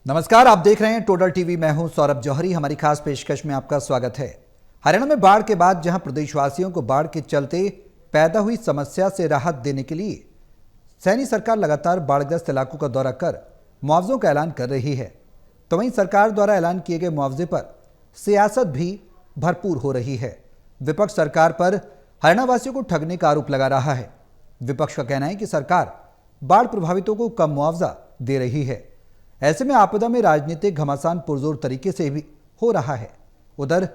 नमस्कार, आप देख रहे हैं टोटल टीवी। मैं हूं सौरभ जौहरी। हमारी खास पेशकश में आपका स्वागत है। हरियाणा में बाढ़ के बाद जहां प्रदेशवासियों को बाढ़ के चलते पैदा हुई समस्या से राहत देने के लिए सैनी सरकार लगातार बाढ़ग्रस्त इलाकों का दौरा कर मुआवजों का ऐलान कर रही है, तो वहीं सरकार द्वारा ऐलान किए गए मुआवजे पर सियासत भी भरपूर हो रही है। विपक्ष सरकार पर हरियाणा वासियों को ठगने का आरोप लगा रहा है। विपक्ष का कहना है कि सरकार बाढ़ प्रभावितों को कम मुआवजा दे रही है। ऐसे में आपदा में राजनीतिक घमासान पुरजोर तरीके से भी हो रहा है। उधर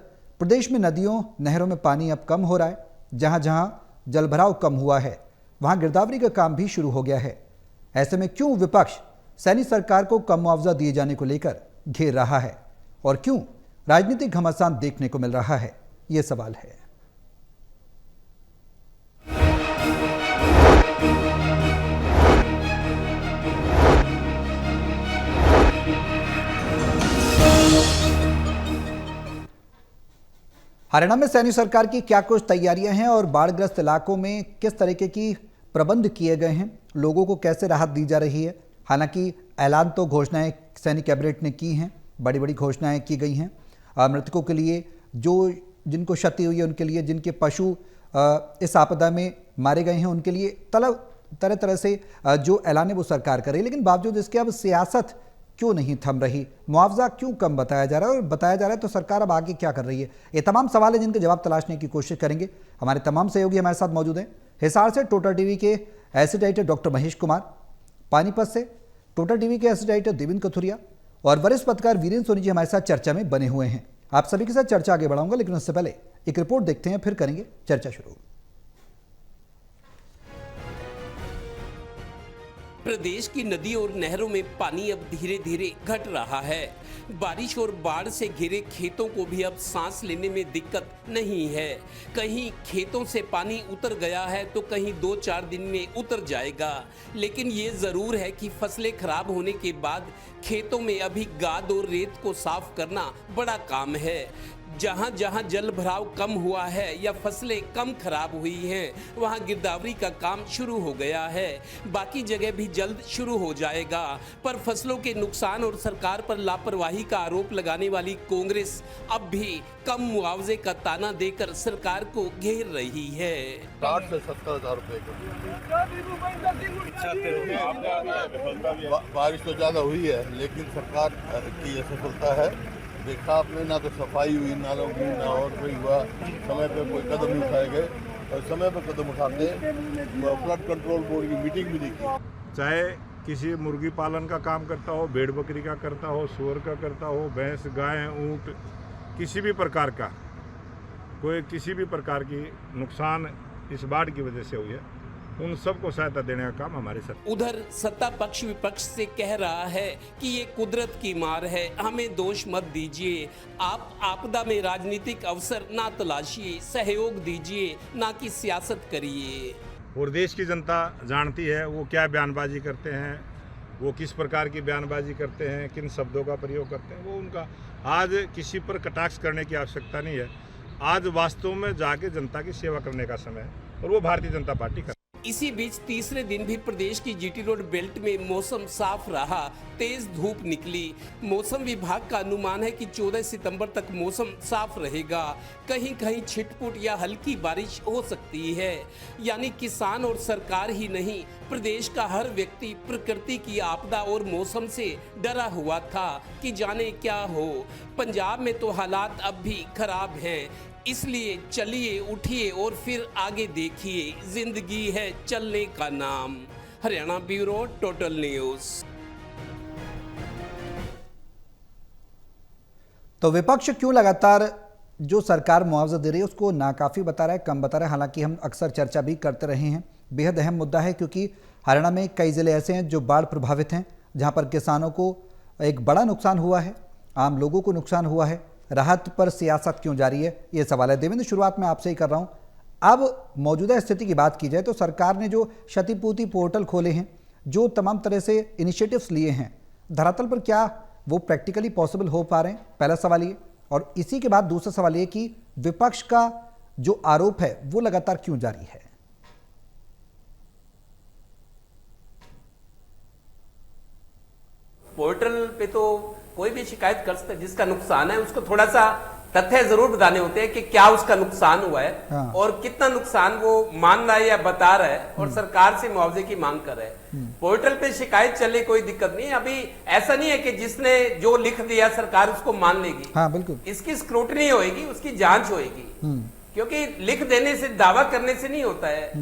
प्रदेश में नदियों नहरों में पानी अब कम हो रहा है। जहां जहां जलभराव कम हुआ है वहां गिरदावरी का काम भी शुरू हो गया है। ऐसे में क्यों विपक्ष सैनी सरकार को कम मुआवजा दिए जाने को लेकर घेर रहा है और क्यों राजनीतिक घमासान देखने को मिल रहा है, ये सवाल है। हरियाणा में सैनी सरकार की क्या कुछ तैयारियां हैं और बाढ़ग्रस्त इलाकों में किस तरीके की प्रबंध किए गए हैं, लोगों को कैसे राहत दी जा रही है। हालांकि ऐलान तो घोषणाएं सैनी कैबिनेट ने की हैं, बड़ी बड़ी घोषणाएं की गई हैं। मृतकों के लिए, जो जिनको क्षति हुई है उनके लिए, जिनके पशु इस आपदा में मारे गए हैं उनके लिए तरह तरह से जो ऐलान है वो सरकार कर रही है। लेकिन बावजूद इसके अब सियासत क्यों नहीं थम रही, मुआवजा क्यों कम बताया जा रहा है और बताया जा रहा है तो सरकार अब आगे क्या कर रही है, ये तमाम सवाल है जिनके जवाब तलाशने की कोशिश करेंगे। हमारे तमाम सहयोगी हमारे साथ मौजूद हैं। हिसार से टोटल टीवी के acid editor doctor Mahesh Kumar, Panipat से टोटल टीवी के एसिड एडिटर देवेंद्र कथुरिया और वरिष्ठ पत्रकार वीरेंद्र सोनी जी हमारे साथ चर्चा में बने हुए हैं। आप सभी के साथ चर्चा आगे बढ़ाऊंगा, लेकिन उससे पहले एक रिपोर्ट देखते हैं, फिर करेंगे चर्चा शुरू। प्रदेश की नदी और नहरों में पानी अब धीरे धीरे घट रहा है। बारिश और बाढ़ से घिरे खेतों को भी अब सांस लेने में दिक्कत नहीं है। कहीं खेतों से पानी उतर गया है तो कहीं 2-4 दिन में उतर जाएगा। लेकिन ये ज़रूर है कि फसलें खराब होने के बाद खेतों में अभी गाद और रेत को साफ करना बड़ा काम है। जहां जहां जल भराव कम हुआ है या फसलें कम खराब हुई हैं, वहां गिरदावरी का काम शुरू हो गया है। बाकी जगह भी जल्द शुरू हो जाएगा। पर फसलों के नुकसान और सरकार पर लापरवाही का आरोप लगाने वाली कांग्रेस अब भी कम मुआवजे का ताना देकर सरकार को घेर रही है। 60 से 70,000 रुपए बारिश तो ज्यादा हुई है, लेकिन सरकार की यह सफलता है। देखा आपने, ना तो सफाई हुई नालों की, ना और कोई हुआ। समय पे कोई कदम नहीं उठाए गए और समय पर कदम उठाते फ्लड कंट्रोल बोर्ड की मीटिंग भी देखी। चाहे किसी मुर्गी पालन का काम करता हो, भेड़ बकरी का करता हो, सूअर का करता हो, भैंस गाय ऊँट, किसी भी प्रकार का कोई किसी भी प्रकार की नुकसान इस बाढ़ की वजह से हुई है, उन सबको सहायता देने का काम हमारे साथ। उधर सत्ता पक्ष विपक्ष से कह रहा है कि ये कुदरत की मार है, हमें दोष मत दीजिए। आप आपदा में राजनीतिक अवसर ना तलाशिए, सहयोग दीजिए, ना कि सियासत करिए। और देश की जनता जानती है वो क्या बयानबाजी करते हैं, वो किस प्रकार की बयानबाजी करते हैं, किन शब्दों का प्रयोग करते हैं। वो उनका आज किसी पर कटाक्ष करने की आवश्यकता नहीं है। आज वास्तव में जाके जनता की सेवा करने का समय है और वो भारतीय जनता पार्टी कर। इसी बीच तीसरे दिन भी प्रदेश की जीटी रोड बेल्ट में मौसम साफ रहा, तेज धूप निकली। मौसम विभाग का अनुमान है कि 14 सितंबर तक मौसम साफ रहेगा। कहीं कहीं छिटपुट या हल्की बारिश हो सकती है। यानी किसान और सरकार ही नहीं, प्रदेश का हर व्यक्ति प्रकृति की आपदा और मौसम से डरा हुआ था कि जाने क्या हो। पंजाब में तो हालात अब भी खराब हैं। इसलिए चलिए, उठिए और फिर आगे देखिए। जिंदगी है चलने का नाम। Haryana bureau, total news. तो विपक्ष क्यों लगातार जो सरकार मुआवजा दे रही है उसको नाकाफी बता रहा है, कम बता रहा है। हालांकि हम अक्सर चर्चा भी करते रहे हैं, बेहद अहम मुद्दा है, क्योंकि हरियाणा में कई जिले ऐसे हैं जो बाढ़ प्रभावित हैं, जहां पर किसानों को एक बड़ा नुकसान हुआ है, आम लोगों को नुकसान हुआ है। राहत पर सियासत क्यों जारी है, ये सवाल है। देवेंद्र, शुरुआत में आपसे ही कर रहा हूं। अब मौजूदा स्थिति की बात की जाए तो सरकार ने जो क्षतिपूर्ति पोर्टल खोले हैं, जो तमाम तरह से इनिशिएटिव्स लिए हैं, धरातल पर क्या वो प्रैक्टिकली पॉसिबल हो पा रहे हैं? पहला सवाल ये। और इसी के बाद दूसरा सवाल ये कि विपक्ष का जो आरोप है वो लगातार क्यों जारी है? पोर्टल पे तो कोई भी शिकायत कर सकता है, जिसका नुकसान है उसको थोड़ा सा तथ्य जरूर बताने होते हैं कि क्या उसका नुकसान हुआ है हाँ। और कितना नुकसान वो मान रहा है या बता रहा है और सरकार से मुआवजे की मांग कर रहा है। पोर्टल पे शिकायत चले कोई दिक्कत नहीं है। अभी ऐसा नहीं है कि जिसने जो लिख दिया सरकार उसको मान लेगी। हाँ बिल्कुल, इसकी स्क्रूटनी होगी, उसकी जांच होगी, क्योंकि लिख देने से दावा करने से नहीं होता है।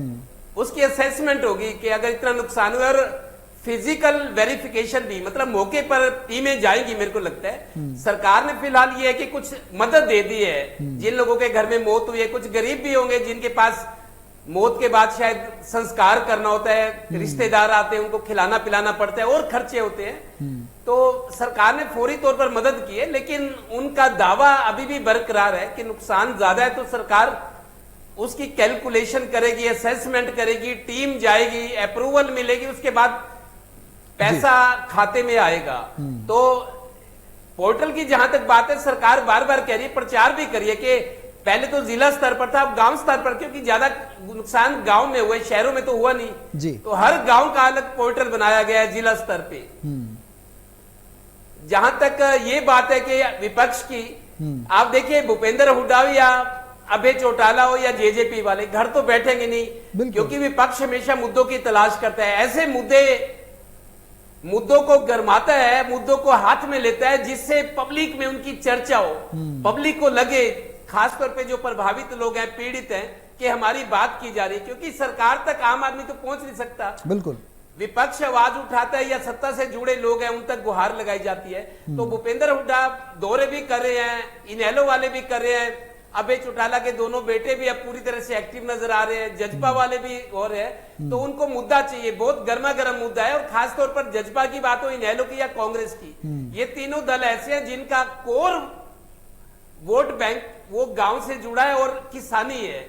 उसकी असेसमेंट होगी कि अगर इतना नुकसान हुआ, और फिजिकल वेरिफिकेशन भी, मतलब मौके पर टीमें जाएंगी। मेरे को लगता है सरकार ने फिलहाल ये है कि कुछ मदद दे दी है जिन लोगों के घर में मौत हुई है। कुछ गरीब भी होंगे जिनके पास मौत के बाद शायद संस्कार करना होता है, रिश्तेदार आते हैं, उनको खिलाना पिलाना पड़ता है और खर्चे होते हैं। तो सरकार ने फौरी तौर पर मदद की है, लेकिन उनका दावा अभी भी बरकरार है कि नुकसान ज्यादा है। तो सरकार उसकी कैलकुलेशन करेगी, असेसमेंट करेगी, टीम जाएगी, अप्रूवल मिलेगी, उसके बाद पैसा खाते में आएगा। तो पोर्टल की जहां तक बात है, सरकार बार बार कह रही है, प्रचार भी करिए कि पहले तो जिला स्तर पर था, अब गांव स्तर पर, क्योंकि ज्यादा नुकसान गांव में हुआ है, शहरों में तो हुआ नहीं जी। तो हर गांव का अलग पोर्टल बनाया गया है जिला स्तर पे। जहां तक ये बात है कि विपक्ष की, आप देखिए भूपेंद्र हुड्डा या अभय चौटाला हो या जेजेपी वाले घर तो बैठेंगे नहीं, क्योंकि विपक्ष हमेशा मुद्दों की तलाश करता है। ऐसे मुद्दों को गरमाता है, मुद्दों को हाथ में लेता है, जिससे पब्लिक में उनकी चर्चा हो, पब्लिक को लगे, खासतौर पे जो प्रभावित लोग हैं, पीड़ित हैं, कि हमारी बात की जा रही है। क्योंकि सरकार तक आम आदमी तो पहुंच नहीं सकता। बिल्कुल, विपक्ष आवाज उठाता है या सत्ता से जुड़े लोग हैं, उन तक गुहार लगाई जाती है। तो भूपेंद्र हुड्डा दौरे भी कर रहे हैं, इनेलो वाले भी कर रहे हैं, अभय चौटाला के दोनों बेटे भी अब पूरी तरह से एक्टिव नजर आ रहे हैं, जजपा वाले भी हो रहे हैं। तो उनको मुद्दा चाहिए, बहुत गर्मा गर्म मुद्दा है। और खासतौर पर जजपा की बात हो, इनेलो की या कांग्रेस की, ये तीनों दल ऐसे हैं जिनका कोर वोट बैंक वो गांव से जुड़ा है और किसानी है।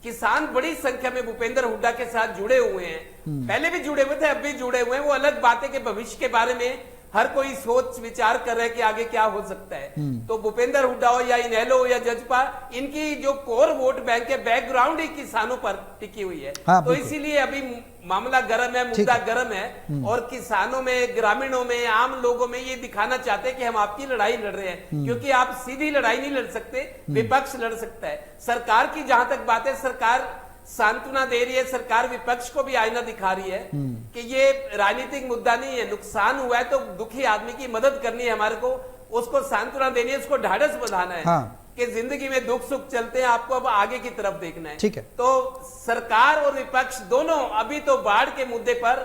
किसान बड़ी संख्या में भूपेंद्र हुड्डा के साथ जुड़े हुए हैं, पहले भी जुड़े हुए थे, अब भी जुड़े हुए हैं। वो अलग बात है कि भविष्य के बारे में हर कोई सोच विचार कर रहा है कि आगे क्या हो सकता है। तो भूपेंद्र हुड्डा हो या इनेलो हो या जजपा, इनकी जो कोर वोट बैंक है, बैकग्राउंड ही किसानों पर टिकी हुई है। हाँ, तो इसीलिए अभी मामला गर्म है, मुद्दा गर्म है, और किसानों में, ग्रामीणों में, आम लोगों में ये दिखाना चाहते हैं कि हम आपकी लड़ाई लड़ रहे हैं। क्योंकि आप सीधी लड़ाई नहीं लड़ सकते, विपक्ष लड़ सकता है। सरकार की जहां तक बात है, सरकार सांत्वना दे रही है, सरकार विपक्ष को भी आईना दिखा रही है कि ये राजनीतिक मुद्दा नहीं है। नुकसान हुआ है तो दुखी आदमी की मदद करनी है हमारे को, उसको सांत्वना देनी है, उसको ढाढ़स बंधाना है। हाँ। कि जिंदगी में दुख सुख चलते हैं, आपको अब आगे की तरफ देखना है। ठीक है। तो सरकार और विपक्ष दोनों अभी तो बाढ़ के मुद्दे पर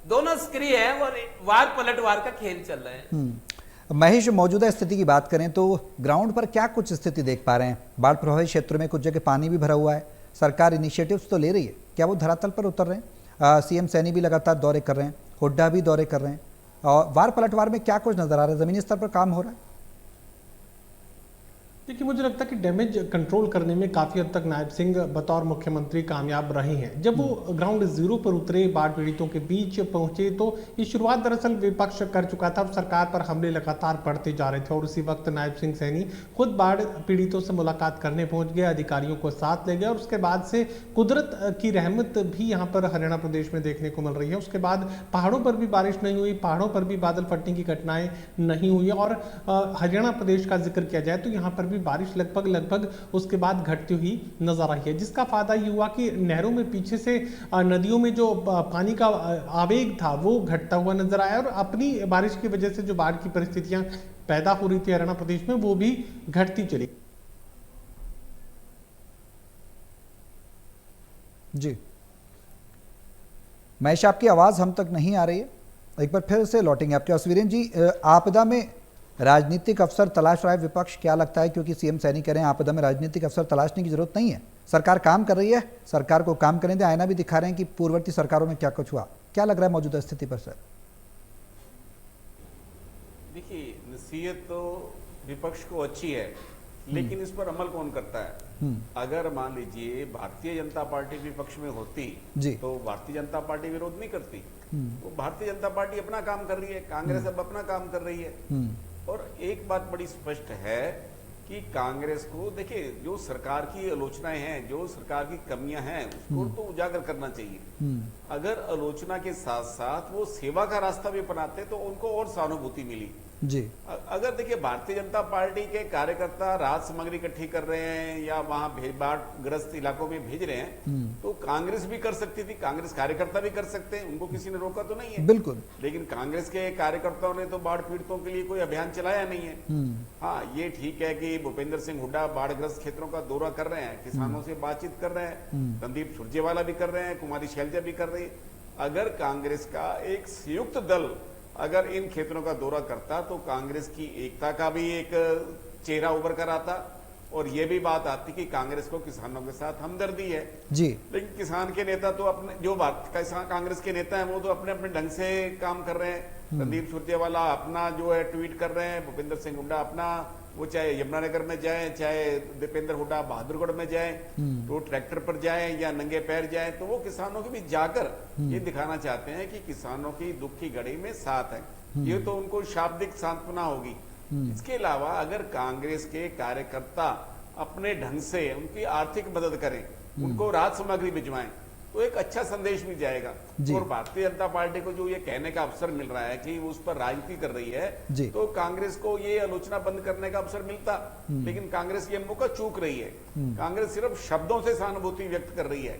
दोनों सक्रिय हैं और वार पलटवार का खेल चल रहा है। महेश, मौजूदा स्थिति की बात करें तो ग्राउंड पर क्या कुछ स्थिति देख पा रहे हैं? बाढ़ प्रभावित क्षेत्रों में कुछ जगह पानी भी भरा हुआ है, सरकार इनिशिएटिव्स तो ले रही है, क्या वो धरातल पर उतर रहे हैं? सीएम सैनी भी लगातार दौरे कर रहे हैं, हुड्डा भी दौरे कर रहे हैं, और वार पलटवार में क्या कुछ नजर आ रहा है? जमीनी स्तर पर काम हो रहा है? देखिए, मुझे लगता है कि डैमेज कंट्रोल करने में काफ़ी हद तक नायब सिंह बतौर मुख्यमंत्री कामयाब रहे हैं। जब वो ग्राउंड जीरो पर उतरे, बाढ़ पीड़ितों के बीच पहुंचे, तो ये शुरुआत दरअसल विपक्ष कर चुका था और सरकार पर हमले लगातार बढ़ते जा रहे थे। और उसी वक्त नायब सिंह सैनी खुद बाढ़ पीड़ितों से मुलाकात करने पहुंच गए, अधिकारियों को साथ ले गए, और उसके बाद से कुदरत की रहमत भी यहाँ पर हरियाणा प्रदेश में देखने को मिल रही है। उसके बाद पहाड़ों पर भी बारिश नहीं हुई, पहाड़ों पर भी बादल फटने की घटनाएं नहीं हुई। और हरियाणा प्रदेश का जिक्र किया जाए तो यहाँ पर भी बारिश लगभग उसके बाद घटती हुई नजर आई है, जिसका फायदा ये हुआ कि नहरों में पीछे से नदियों में जो पानी का आवेग था वो घटता हुआ नजर आया, और अपनी बारिश की वजह से जो बाढ़ की परिस्थितियां पैदा हो रही थी हरियाणा प्रदेश में, वो भी घटती चली। जी महेश, आपकी आवाज हम तक नहीं आ रही है, एक बार फिर से लौटेंगे आपके पास। वीरेंद्र जी, आपदा में राजनीतिक अवसर तलाश रहा है विपक्ष, क्या लगता है? क्योंकि सीएम सैनी कह रहे हैं आपदा में राजनीतिक अवसर तलाशने की जरूरत नहीं है, सरकार काम कर रही है, सरकार को काम करने दें। आईना भी दिखा रहे हैं कि पूर्ववर्ती सरकारों में क्या कुछ हुआ। क्या लग रहा है मौजूदा स्थिति पर सर? देखिए, नसीहत तो विपक्ष को अच्छी है, लेकिन इस पर अमल कौन करता है? अगर मान लीजिए भारतीय जनता पार्टी विपक्ष में होती तो भारतीय जनता पार्टी विरोध नहीं करती। वो भारतीय जनता पार्टी अपना काम कर रही है, कांग्रेस अब अपना काम कर रही है। और एक बात बड़ी स्पष्ट है कि कांग्रेस को देखिए, जो सरकार की आलोचनाएं हैं, जो सरकार की कमियां हैं, उसको तो उजागर करना चाहिए। अगर आलोचना के साथ साथ वो सेवा का रास्ता भी अपनाते तो उनको और सहानुभूति मिली जी। अगर देखिए भारतीय जनता पार्टी के कार्यकर्ता राहत सामग्री इकट्ठी कर रहे हैं या वहां बाढ़ ग्रस्त इलाकों में भेज रहे हैं, तो कांग्रेस भी कर सकती थी, कांग्रेस कार्यकर्ता भी कर सकते हैं, उनको किसी ने रोका तो नहीं है। बिल्कुल। लेकिन कांग्रेस के कार्यकर्ताओं ने तो बाढ़ पीड़ितों के लिए कोई अभियान चलाया नहीं है। हाँ, ये ठीक है कि भूपेंद्र सिंह हुड्डा बाढ़ग्रस्त क्षेत्रों का दौरा कर रहे हैं, किसानों से बातचीत कर रहे हैं, रणदीप सुरजेवाला भी कर रहे हैं, कुमारी शैलजा भी कर रही है। अगर कांग्रेस का एक संयुक्त दल अगर इन क्षेत्रों का दौरा करता तो कांग्रेस की एकता का भी एक चेहरा उभर कर आता और ये भी बात आती कि कांग्रेस को किसानों के साथ हमदर्दी है जी। लेकिन किसान के नेता तो अपने जो कांग्रेस के नेता हैं वो तो अपने अपने ढंग से काम कर रहे हैं। रणदीप सुरजेवाला अपना जो है ट्वीट कर रहे हैं, भूपेंद्र सिंह हुड्डा अपना, वो चाहे यमुनानगर में जाए, चाहे दीपेंद्र हुड्डा बहादुरगढ़ में जाए, तो ट्रैक्टर पर जाए या नंगे पैर जाए, तो वो किसानों के बीच जाकर ये दिखाना चाहते हैं कि किसानों की दुख की घड़ी में साथ है। ये तो उनको शाब्दिक सांत्वना होगी। इसके अलावा अगर कांग्रेस के कार्यकर्ता अपने ढंग से उनकी आर्थिक मदद करें, उनको राहत सामग्री भिजवाएं, तो एक अच्छा संदेश भी जाएगा। और भारतीय जनता पार्टी को जो ये कहने का अवसर मिल रहा है कि वो उस पर राजनीति कर रही है, तो कांग्रेस को ये आलोचना बंद करने का अवसर मिलता, लेकिन कांग्रेस ये मौका चूक रही है। कांग्रेस सिर्फ शब्दों से सहानुभूति व्यक्त कर रही है,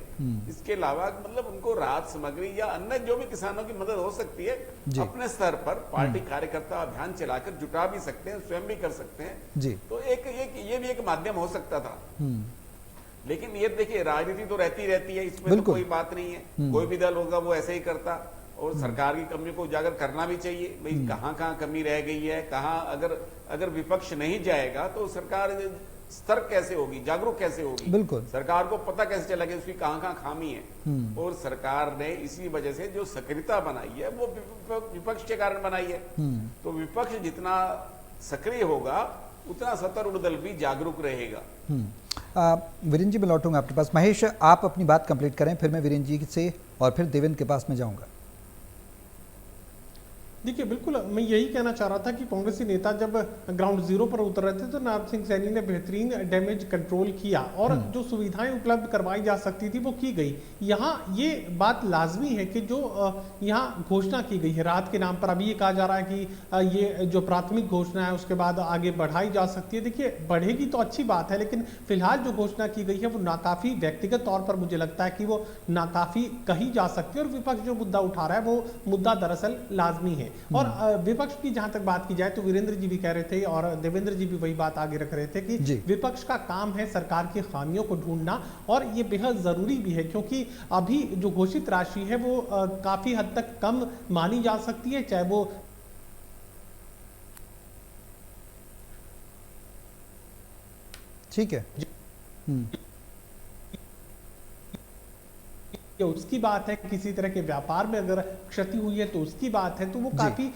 इसके अलावा मतलब उनको राहत सामग्री या अन्य जो भी किसानों की मदद हो सकती है अपने स्तर पर पार्टी कार्यकर्ता अभियान चलाकर जुटा भी सकते हैं, स्वयं भी कर सकते हैं। तो ये भी एक माध्यम हो सकता था। लेकिन ये देखिए, राजनीति तो रहती रहती है, इसमें तो कोई बात नहीं है। कोई भी दल होगा वो ऐसे ही करता, और सरकार की कमियों को उजागर करना भी चाहिए। भाई कहाँ कमी रह गई है, कहाँ अगर विपक्ष नहीं जाएगा तो सरकार सतर्क कैसे होगी, जागरूक कैसे होगी। बिल्कुल। सरकार को पता कैसे चलेगा उसकी कहाँ खामी है। और सरकार ने इसी वजह से जो सक्रियता बनाई है वो विपक्ष के कारण बनाई है। तो विपक्ष जितना सक्रिय होगा उतना सत्तारूढ़ दल भी जागरूक रहेगा। वीरेंद्र जी, मैं लौटूंगा आपके पास। महेश, आप अपनी बात कंप्लीट करें, फिर मैं वीरेंद्र जी से और फिर देवेंद्र के पास में जाऊंगा। देखिए, बिल्कुल मैं यही कहना चाह रहा था कि कांग्रेसी नेता जब ग्राउंड जीरो पर उतर रहे थे तो नायब सिंह सैनी ने बेहतरीन डैमेज कंट्रोल किया और जो सुविधाएं उपलब्ध करवाई जा सकती थी वो की गई। यहाँ ये बात लाजमी है कि जो यहाँ घोषणा की गई है राहत के नाम पर, अभी ये कहा जा रहा है कि ये जो प्राथमिक घोषणा है उसके बाद आगे बढ़ाई जा सकती है। देखिए, बढ़ेगी तो अच्छी बात है, लेकिन फिलहाल जो घोषणा की गई है वो नाकाफी, व्यक्तिगत तौर पर मुझे लगता है कि वो नाकाफी कही जा सकती है। और विपक्ष जो मुद्दा उठा रहा है वो मुद्दा दरअसल लाजमी है। और विपक्ष की जहां तक बात की जाए तो वीरेंद्र जी भी कह रहे थे और देवेंद्र जी भी वही बात आगे रख रहे थे कि विपक्ष का काम है सरकार की खामियों को ढूंढना, और ये बेहद जरूरी भी है क्योंकि अभी जो घोषित राशि है वो काफी हद तक कम मानी जा सकती है, चाहे वो ठीक है। उसकी बात है, किसी तरह के व्यापार में अगर क्षति हुई है तो उसकी बात है। तो वो काफी,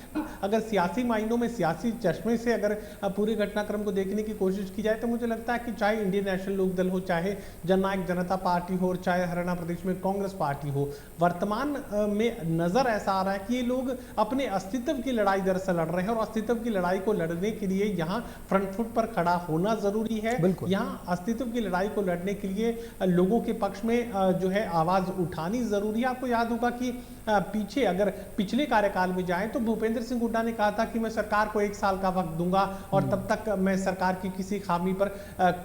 अगर सियासी मायनों में, सियासी चश्मे से अगर पूरे घटनाक्रम को देखने की कोशिश की जाए तो मुझे लगता है कि चाहे इंडियन नेशनल लोकदल हो, चाहे जननायक जनता पार्टी हो, और चाहे हरियाणा प्रदेश में कांग्रेस पार्टी हो, वर्तमान में नजर ऐसा आ रहा है कि ये लोग अपने अस्तित्व की लड़ाई दरअसल लड़ रहे हैं, और अस्तित्व की लड़ाई को लड़ने के लिए यहाँ फ्रंट फुट पर खड़ा होना जरूरी है। यहाँ अस्तित्व की लड़ाई को लड़ने के लिए लोगों के पक्ष में जो है आवाज उठानी जरूरी है। आपको याद होगा कि पीछे अगर पिछले कार्यकाल में जाएं तो भूपेंद्र सिंह हुड्डा ने कहा था कि मैं सरकार को 1 साल का वक्त दूंगा और तब तक मैं सरकार की किसी खामी पर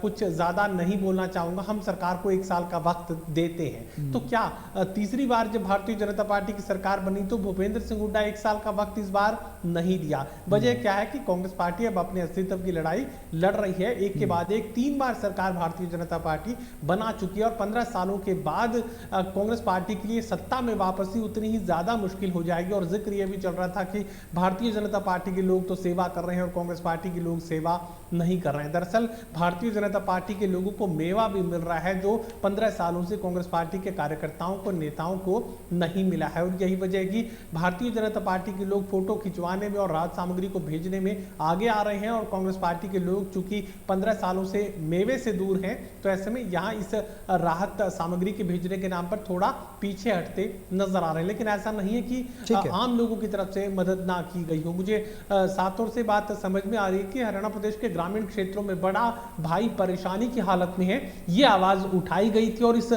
कुछ ज्यादा नहीं बोलना चाहूंगा, हम सरकार को 1 साल का वक्त देते हैं। तो क्या तीसरी बार जब भारतीय जनता पार्टी की सरकार बनी तो भूपेंद्र सिंह हुड्डा 1 साल का वक्त इस बार नहीं दिया? वजह क्या है कि कांग्रेस पार्टी अब अपने अस्तित्व की लड़ाई लड़ रही है। एक के बाद एक 3 बार सरकार भारतीय जनता पार्टी बना चुकी है, और 15 सालों के बाद कांग्रेस पार्टी के लिए सत्ता में वापसी उतनी ही ज्यादा मुश्किल हो जाएगी। और जिक्र यह भी चल रहा था कि भारतीय जनता पार्टी के लोग तो सेवा कर रहे हैं और कांग्रेस पार्टी के लोग सेवा नहीं कर रहे हैं। दरअसल भारतीय जनता पार्टी के लोगों को मेवा भी मिल रहा है जो 15 सालों से कांग्रेस पार्टी के कार्यकर्ताओं को, नेताओं को नहीं मिला है। और यही वजह है कि भारतीय जनता पार्टी के लोग फोटो खिंचवाने में और राहत सामग्री को भेजने में आगे आ रहे हैं, और कांग्रेस पार्टी के लोग चूंकि 15 सालों से मेवे से दूर हैं, तो ऐसे में यहाँ इस राहत सामग्री के भेजने के नाम पर थोड़ा पीछे हटते नजर आ रहे हैं। लेकिन ऐसा नहीं है कि आम लोगों की तरफ से मदद ना की गई हो। मुझे सातों से बात समझ में आ रही है कि हरियाणा प्रदेश के ग्रामीण क्षेत्रों में बड़ा भाई परेशानी की हालत में है, ये आवाज उठाई गई थी। और इस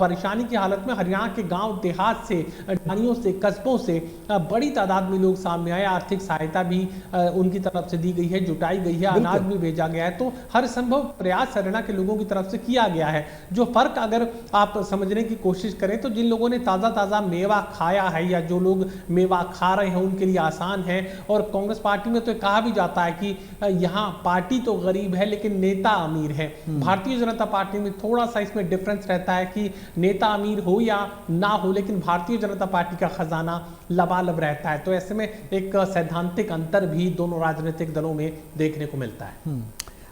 परेशानी की हालत में हरियाणा के गांव देहात से, ढाणियों से, कस्बों से बड़ी तादाद में लोग सामने आए। आर्थिक सहायता भी उनकी तरफ से दी गई है, जुटाई गई है, अनाज भी भेजा गया है। तो हर संभव प्रयास हरियाणा के लोगों की तरफ से किया गया है। जो फर्क अगर आप समझने की कोशिश करें तो जिन लोगों ने ताजा ताजा मेवा खाया है या जो लोग मेवा खा रहे हैं उनके लिए आसान है। और कांग्रेस पार्टी में तो कहा भी जाता है कि यहाँ पार्टी तो गरीब है लेकिन नेता अमीर है। भारतीय जनता पार्टी में थोड़ा सा इसमें डिफरेंस रहता है कि नेता अमीर हो या ना हो, लेकिन भारतीय जनता पार्टी का खजाना लबालब रहता है। तो ऐसे में एक सैद्धांतिक अंतर भी दोनों राजनीतिक दलों में देखने को मिलता है।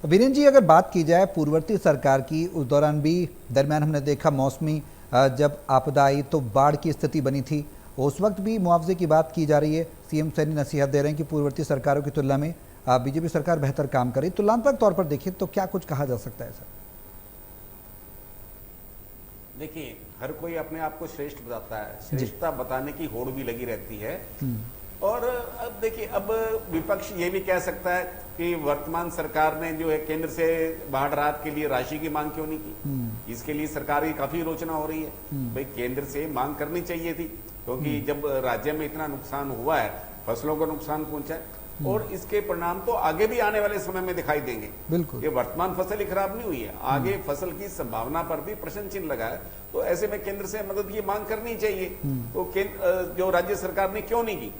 वीरेंद्र जी, अगर बात की जाए पूर्ववर्ती सरकार की, उस दौरान भी दरमियान हमने देखा मौसमी जब आपदा आई तो बाढ़ की स्थिति बनी थी, उस वक्त भी मुआवजे की बात की जा रही है। सीएम सैनी नसीहत दे रहे हैं कि पूर्ववर्ती सरकारों की तुलना में बीजेपी सरकार बेहतर काम करे। तुलनात्मक तौर पर देखिए तो क्या कुछ कहा जा सकता है सर? देखिए, हर कोई अपने आप को श्रेष्ठ बताता है, श्रेष्ठता बताने की होड़ भी लगी रहती है। और अब देखिए, अब विपक्ष ये भी कह सकता है कि वर्तमान सरकार ने जो है केंद्र से बाढ़ राहत के लिए राशि की मांग क्यों नहीं की। इसके लिए सरकार की काफी आलोचना हो रही है। भाई केंद्र से मांग करनी चाहिए थी, क्योंकि जब राज्य में इतना नुकसान हुआ है, फसलों को नुकसान पहुंचा है, और इसके परिणाम तो आगे भी आने वाले समय में दिखाई देंगे। बिल्कुल, ये वर्तमान फसल ही खराब नहीं हुई है, आगे फसल की संभावना पर भी प्रश्न चिन्ह लगा है। तो ऐसे में केंद्र से मदद की मांग करनी चाहिए। तो जो राज्य सरकार ने क्यों नहीं की,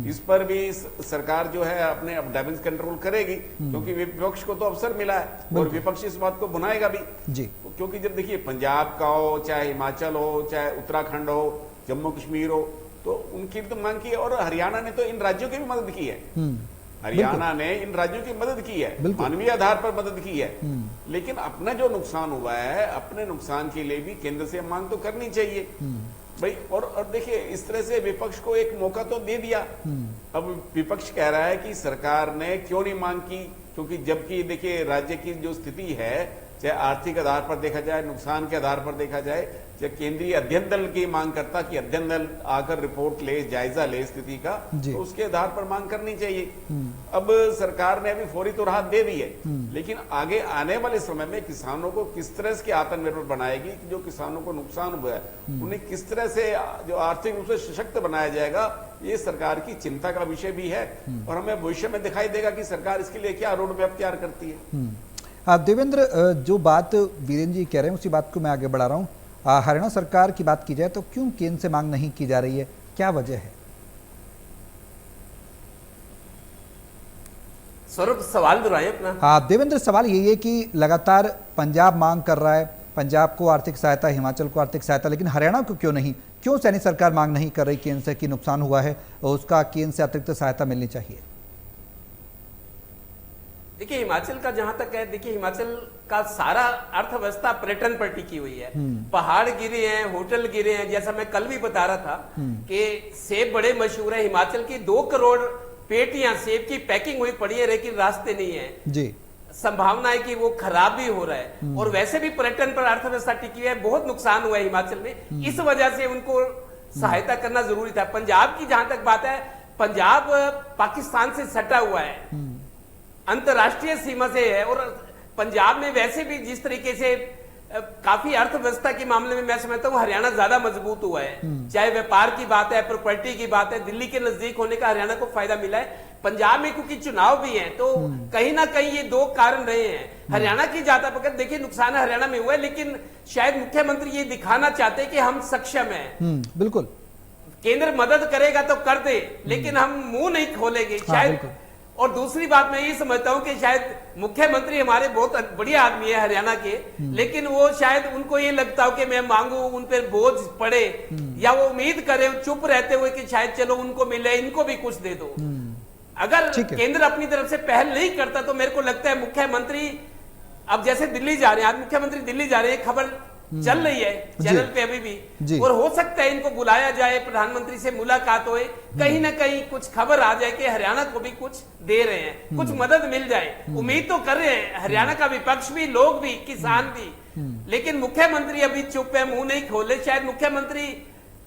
इस पर भी सरकार जो है अपने डैमेज कंट्रोल करेगी, क्योंकि विपक्ष को तो अवसर मिला है और विपक्ष इस बात को भुनाएगा भी जी। क्योंकि जब देखिए पंजाब का हो, चाहे हिमाचल हो, चाहे उत्तराखंड हो, जम्मू कश्मीर हो, तो उनकी तो मांग की है। और हरियाणा ने तो इन राज्यों की भी मदद की है। हरियाणा ने इन राज्यों की मदद की है, मानवीय आधार पर मदद की है। लेकिन अपना जो नुकसान हुआ है, अपने नुकसान के लिए भी केंद्र से मांग तो करनी चाहिए भाई। और देखिए, इस तरह से विपक्ष को एक मौका तो दे दिया। अब विपक्ष कह रहा है कि सरकार ने क्यों नहीं मांग की, क्योंकि जबकि देखिए राज्य की जो स्थिति है, चाहे आर्थिक आधार पर देखा जाए, नुकसान के आधार पर देखा जाए, चाहे केंद्रीय अध्ययन दल की मांग करता कि अध्ययन दल आकर रिपोर्ट ले, जायजा ले स्थिति का, तो उसके आधार पर मांग करनी चाहिए। अब सरकार ने अभी फौरी तो राहत दे दी है, लेकिन आगे आने वाले समय में किसानों को किस तरह से आत्मनिर्भर बनाएगी, जो किसानों को नुकसान हुआ है उन्हें किस तरह से जो आर्थिक रूप से सशक्त बनाया जाएगा, ये सरकार की चिंता का विषय भी है। और हमें भविष्य में दिखाई देगा कि सरकार इसके लिए क्या रोड मैप तैयार करती है। देवेंद्र, जो बात वीरेंद्र जी कह रहे हैं उसी बात को मैं आगे बढ़ा रहा हूँ। हरियाणा सरकार की बात की जाए तो क्यों केंद्र से मांग नहीं की जा रही है, क्या वजह है? सौरभ, सवाल दोहराएं अपना। हाँ देवेंद्र, सवाल यही है कि लगातार पंजाब मांग कर रहा है, पंजाब को आर्थिक सहायता, हिमाचल को आर्थिक सहायता, लेकिन हरियाणा को क्यों नहीं? क्यों सैनी सरकार मांग नहीं कर रही केंद्र से कि नुकसान हुआ है और उसका केंद्र से अतिरिक्त सहायता मिलनी चाहिए? देखिए, हिमाचल का जहां तक है, देखिए हिमाचल का सारा अर्थव्यवस्था पर्यटन पर टिकी हुई है। पहाड़ गिरे हैं, होटल गिरे हैं। जैसा मैं कल भी बता रहा था कि सेब बड़े मशहूर है, हिमाचल की 2 करोड़ पेटियां सेब की पैकिंग हुई पड़ी है, लेकिन रास्ते नहीं है जी। संभावना है कि वो खराब भी हो रहा है। और वैसे भी पर्यटन पर अर्थव्यवस्था टिकी हुई है, बहुत नुकसान हुआ है हिमाचल में। इस वजह से उनको सहायता करना जरूरी था। पंजाब की जहां तक बात है, पंजाब पाकिस्तान से सटा हुआ है, अंतरराष्ट्रीय सीमा से है। और पंजाब में वैसे भी जिस तरीके से काफी अर्थव्यवस्था के मामले में मैं समझता हूँ हरियाणा ज्यादा मजबूत हुआ है। चाहे व्यापार की बात है, प्रॉपर्टी की बात है, दिल्ली के नजदीक होने का हरियाणा को फायदा मिला है। पंजाब में क्योंकि चुनाव भी है, तो कहीं ना कहीं ये 2 कारण रहे हैं। हरियाणा की ज्यादा पकड़, देखिए नुकसान हरियाणा में हुआ है, लेकिन शायद मुख्यमंत्री ये दिखाना चाहते हैं कि हम सक्षम हैं। बिल्कुल, केंद्र मदद करेगा तो कर दे, लेकिन हम मुंह नहीं खोलेंगे शायद। और दूसरी बात मैं ये समझता हूं कि शायद मुख्यमंत्री हमारे बहुत बढ़िया आदमी है हरियाणा के, लेकिन वो शायद उनको ये लगता हो कि मैं मांगू, उन पर बोझ पड़े, या वो उम्मीद करे चुप रहते हुए कि शायद चलो उनको मिले, इनको भी कुछ दे दो। अगर केंद्र अपनी तरफ से पहल नहीं करता तो मेरे को लगता है मुख्यमंत्री, अब जैसे दिल्ली जा रहे हैं, आज मुख्यमंत्री दिल्ली जा रहे हैं, खबर चल रही है चैनल पे अभी भी, और हो सकता है इनको बुलाया जाए, प्रधानमंत्री से मुलाकात होए, कहीं ना कहीं कुछ खबर आ जाए कि हरियाणा को भी कुछ दे रहे हैं, कुछ मदद मिल जाए। उम्मीद तो कर रहे हैं हरियाणा का विपक्ष भी, लोग भी, किसान भी। लेकिन मुख्यमंत्री अभी चुप है, मुंह नहीं खोले। शायद मुख्यमंत्री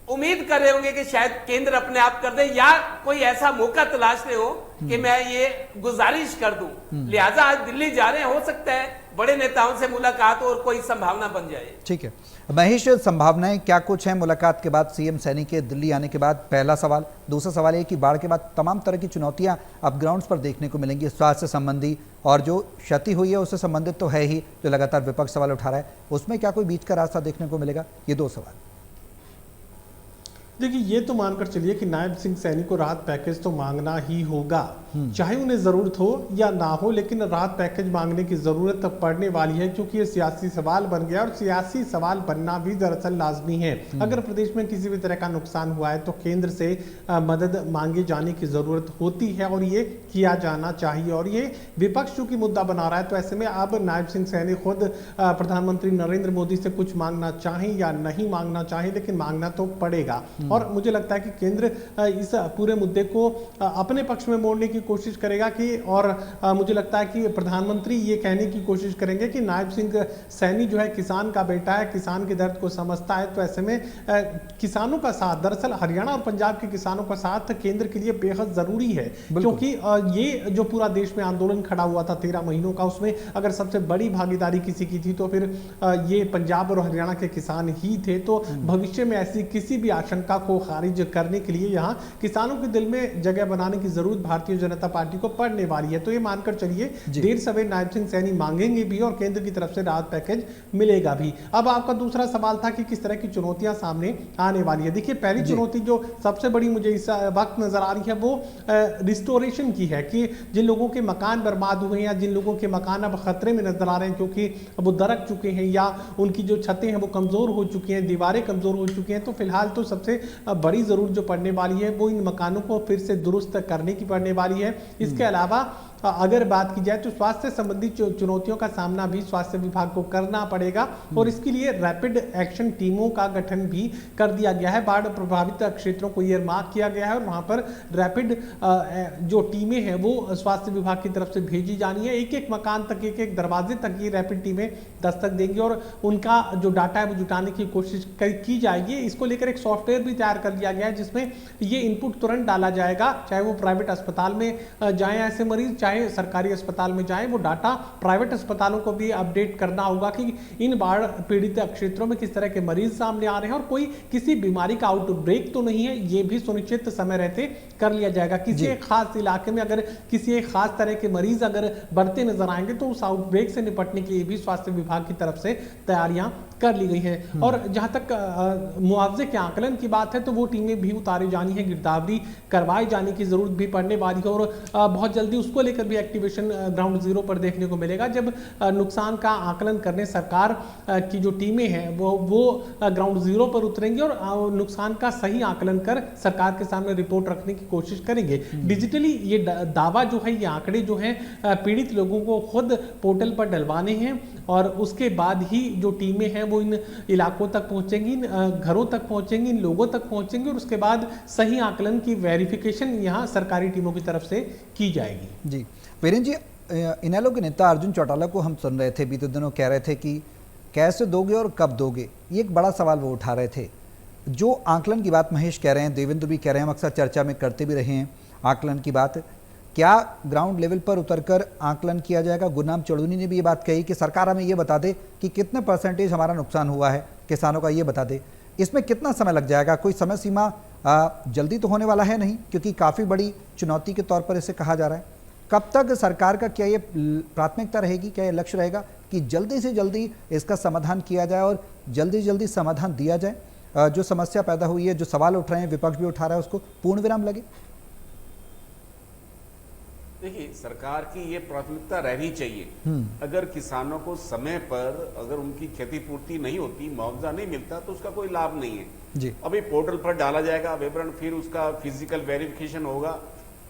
उम्मीद कर रहे होंगे कि शायद केंद्र अपने आप कर दे, या कोई ऐसा मौका तलाश रहे हो कि मैं ये गुजारिश कर दूं। लिहाजा आज दिल्ली जा रहे हैं, हो सकता है बड़े नेताओं से मुलाकात और कोई संभावना बन जाए। ठीक है महेश, संभावनाएं क्या कुछ हैं मुलाकात के बाद, सीएम सैनी के दिल्ली आने के बाद? पहला सवाल। दूसरा सवाल ये कि बाढ़ के बाद तमाम तरह की चुनौतियां अब ग्राउंड्स पर देखने को मिलेंगी, स्वास्थ्य संबंधी और जो क्षति हुई है उससे संबंधित तो है ही, जो लगातार विपक्ष सवाल उठा रहा है, उसमें क्या कोई बीच का रास्ता देखने को मिलेगा? ये दो सवाल। देखिए, ये तो मानकर चलिए कि नायब सिंह सैनी को राहत पैकेज तो मांगना ही होगा, चाहे उन्हें जरूरत हो या ना हो, लेकिन राहत पैकेज मांगने की जरूरत पड़ने वाली है, क्योंकि ये सियासी सवाल बन गया और सियासी सवाल बनना भी दरअसल लाजमी है। अगर प्रदेश में किसी भी तरह का नुकसान हुआ है तो केंद्र से मदद मांगे जाने की जरूरत होती है और ये किया जाना चाहिए। और ये विपक्ष चूंकि मुद्दा बना रहा है, तो ऐसे में अब नायब सिंह सैनी खुद प्रधानमंत्री नरेंद्र मोदी से कुछ मांगना चाहें या नहीं मांगना चाहें, लेकिन मांगना तो पड़ेगा। और मुझे लगता है कि केंद्र इस पूरे मुद्दे को अपने पक्ष में मोड़ने की कोशिश करेगा कि, और मुझे लगता है कि प्रधानमंत्री ये कहने की कोशिश करेंगे कि नायब सिंह सैनी जो है किसान का बेटा है, किसान के दर्द को समझता है। तो ऐसे में किसानों का साथ, दरअसल हरियाणा और पंजाब के किसानों का साथ केंद्र के लिए बेहद जरूरी है, क्योंकि ये जो पूरा देश में आंदोलन खड़ा हुआ था 13 महीनों का, उसमें अगर सबसे बड़ी भागीदारी किसी की थी तो फिर ये पंजाब और हरियाणा के किसान ही थे। तो भविष्य में ऐसी किसी भी आशंका को खारिज करने के लिए यहाँ किसानों के दिल में जगह बनाने की जरूरत भारतीय जनता पार्टी को पड़ने वाली है। तो ये मानकर चलिए देर सवेर नायब सिंह सैनी मांगेंगे भी और केंद्र की तरफ से राहत पैकेज मिलेगा भी। अब आपका दूसरा सवाल था कि किस तरह की चुनौतियां सामने आने वाली है। देखिए, पहली चुनौती जो सबसे बड़ी मुझे इस वक्त नजर आ रही है वो रिस्टोरेशन की है, कि जिन लोगों के मकान बर्बाद हुए हैं या जिन लोगों के मकान अब खतरे में नजर आ रहे हैं क्योंकि वो दरक चुके हैं या उनकी जो छतें हैं वो कमजोर हो चुकी हैं, दीवारें कमजोर हो चुकी हैं, तो फिलहाल तो सबसे बड़ी जरूरत जो पड़ने वाली है वो इन मकानों को फिर से दुरुस्त करने की पड़ने वाली है। इसके अलावा अगर बात की जाए तो स्वास्थ्य संबंधी चुनौतियों का सामना भी स्वास्थ्य विभाग को करना पड़ेगा और इसके लिए रैपिड एक्शन टीमों का गठन भी कर दिया गया है। बाढ़ प्रभावित क्षेत्रों को ईयरमार्क किया गया है और वहां पर रैपिड जो टीमें हैं वो स्वास्थ्य विभाग की तरफ से भेजी जानी है। एक एक मकान तक, एक एक दरवाजे तक ये रैपिड टीमें दस्तक देंगी और उनका जो डाटा है वो जुटाने की कोशिश की जाएगी। इसको लेकर एक सॉफ्टवेयर भी तैयार कर लिया गया है जिसमें ये इनपुट तुरंत डाला जाएगा, चाहे वो प्राइवेट अस्पताल में जाए ऐसे मरीज, चाहे सरकारी अस्पताल में जाए, वो डाटा प्राइवेट अस्पतालों को भी अपडेट करना होगा कि इन बाढ़ पीड़ित क्षेत्रों में किस तरह के मरीज सामने आ रहे हैं और कोई किसी बीमारी का आउटब्रेक तो नहीं है, ये भी सुनिश्चित समय रहते कर लिया जाएगा। किसी एक खास इलाके में अगर किसी एक खास तरह के मरीज अगर बढ़ते नजर आएंगे तो उस आउटब्रेक से निपटने के लिए भी स्वास्थ्य विभाग की तरफ से तैयारियां कर ली गई है। और जहां तक मुआवजे के आकलन की बात है तो वो टीमें भी उतारी जानी है, गिरदावरी करवाई जाने की जरूरत भी पड़ने वाली है और बहुत जल्दी उसको लेकर भी एक्टिवेशन ग्राउंड जीरो पर देखने को मिलेगा। जब नुकसान का आकलन करने सरकार की जो टीमें हैं वो ग्राउंड जीरो पर उतरेंगी और नुकसान का सही आकलन कर सरकार के सामने रिपोर्ट रखने की कोशिश करेंगे। डिजिटली ये दावा जो है, ये आंकड़े जो हैं पीड़ित लोगों को खुद पोर्टल पर डलवाने हैं और उसके बाद ही जो टीमें हैं वो इन इलाकों तक पहुंचेंगी, इन घरों तक पहुंचेंगी, इन लोगों तक पहुंचेंगी और उसके बाद सही आकलन की वेरिफिकेशन यहाँ सरकारी टीमों की तरफ से की जाएगी। जी वीरेंद्र जी, इनेलो के नेता अर्जुन चौटाला को हम सुन रहे थे, बीते दिनों कह रहे थे कि कैसे दोगे और कब दोगे, ये एक बड़ा सवाल वो उठा रहे थे। जो आकलन की बात महेश कह रहे हैं, देवेंद्र भी कह रहे हैं, हम अक्सर चर्चा में करते भी रहे हैं आकलन की बात, क्या ग्राउंड लेवल पर उतरकर आकलन किया जाएगा? गुरनाम चौधरी ने भी ये बात कही कि सरकार हमें ये बता दे कि कितने परसेंटेज हमारा नुकसान हुआ है, किसानों का ये बता दे। इसमें कितना समय लग जाएगा? कोई समय सीमा जल्दी तो होने वाला है नहीं, क्योंकि काफ़ी बड़ी चुनौती के तौर पर इसे कहा जा रहा है। कब तक सरकार का क्या ये प्राथमिकता रहेगी, क्या ये लक्ष्य रहेगा कि जल्दी से जल्दी इसका समाधान किया जाए और जल्दी से जल्दी समाधान दिया जाए? जो समस्या पैदा हुई है, जो सवाल उठ रहे हैं, विपक्ष भी उठा रहा है, उसको पूर्ण विराम लगे? देखिए, सरकार की ये प्राथमिकता रहनी चाहिए। अगर किसानों को समय पर अगर उनकी क्षतिपूर्ति नहीं होती, मुआवजा नहीं मिलता तो उसका कोई लाभ नहीं है जी। अभी पोर्टल पर डाला जाएगा विवरण, फिर उसका फिजिकल वेरिफिकेशन होगा,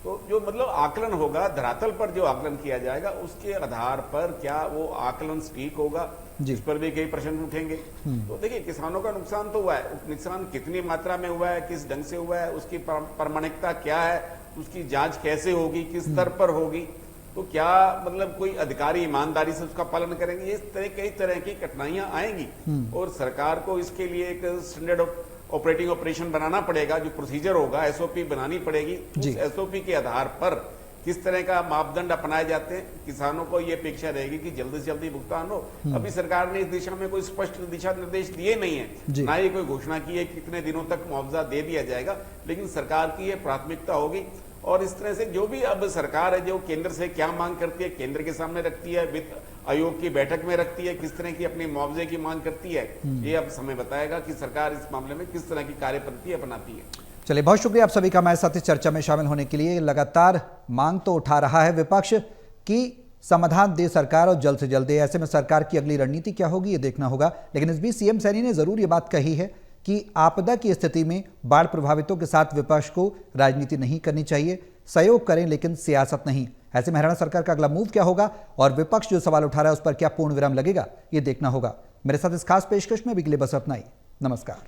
तो जो मतलब आकलन होगा, धरातल पर जो आकलन किया जाएगा उसके आधार पर क्या वो आकलन सटीक होगा, जिस पर भी कई प्रश्न उठेंगे। तो देखिए, किसानों का नुकसान तो हुआ है, नुकसान कितनी मात्रा में हुआ है, किस ढंग से हुआ है, उसकी प्रामाणिकता क्या है, उसकी जांच कैसे होगी, किस स्तर पर होगी, तो क्या मतलब कोई अधिकारी ईमानदारी से उसका पालन करेंगे? इस तरह कई तरह की कठिनाइयां आएंगी और सरकार को इसके लिए एक स्टैंडर्ड ऑपरेटिंग ऑपरेशन बनाना पड़ेगा, जो प्रोसीजर होगा, एसओपी बनानी पड़ेगी। उस एसओपी के आधार पर किस तरह का मापदंड अपनाए जाते हैं, किसानों को ये अपेक्षा रहेगी कि जल्दी से जल्दी भुगतान हो। अभी सरकार ने इस दिशा में कोई स्पष्ट दिशा निर्देश दिए नहीं है, ना ही कोई घोषणा की है कितने दिनों तक मुआवजा दे दिया जाएगा, लेकिन सरकार की ये प्राथमिकता होगी। और इस तरह से जो भी अब सरकार है, जो केंद्र से क्या मांग करती है, केंद्र के सामने रखती है, वित्त आयोग की बैठक में रखती है, किस तरह की अपनी मुआवजे की मांग करती है, ये अब समय बताएगा कि सरकार इस मामले में किस तरह की कार्य पद्धति अपनाती है। चलिए, बहुत शुक्रिया आप सभी का हमारे साथ इस चर्चा में शामिल होने के लिए। लगातार मांग तो उठा रहा है विपक्ष की समाधान दे सरकार और जल्द से जल्द दे। ऐसे में सरकार की अगली रणनीति क्या होगी ये देखना होगा। लेकिन इस बीच सीएम सैनी ने जरूर ये बात कही है कि आपदा की स्थिति में बाढ़ प्रभावितों के साथ विपक्ष को राजनीति नहीं करनी चाहिए, सहयोग करें लेकिन सियासत नहीं। ऐसे में हरियाणा सरकार का अगला मूव क्या होगा और विपक्ष जो सवाल उठा रहा है उस पर क्या पूर्ण विराम लगेगा, ये देखना होगा। मेरे साथ इस खास पेशकश में अभी के लिए बस अपना ही। नमस्कार।